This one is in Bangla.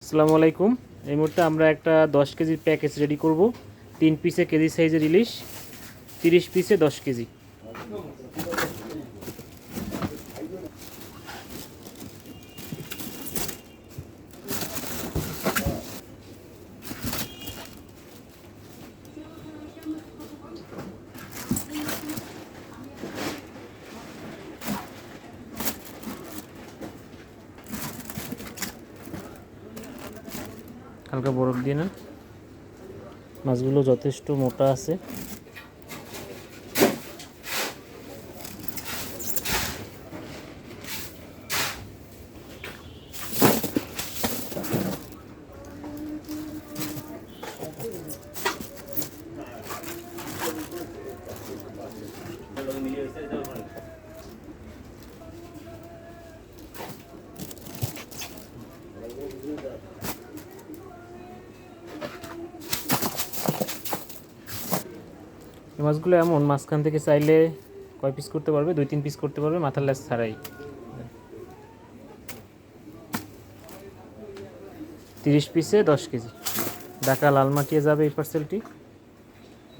আসসালামু আলাইকুম। এই মুহূর্তে আমরা একটা 10 কেজির প্যাকেজ রেডি করব। 3 পিসে কেজি সাইজের ইলিশ, 30 পিসে 10 কেজি। হালকা বরফ দিয়ে নেন। মাছগুলো যথেষ্ট মোটা আছে। এই মাছগুলো এমন মাঝখান থেকে চাইলে কয় পিস করতে পারবে, 2-3 পিস করতে পারবে, মাথার লেজ ছাড়াই। 30 পিসে 10 কেজি। ঢাকা লালমাটিয়া যাবে এই পার্সেলটি।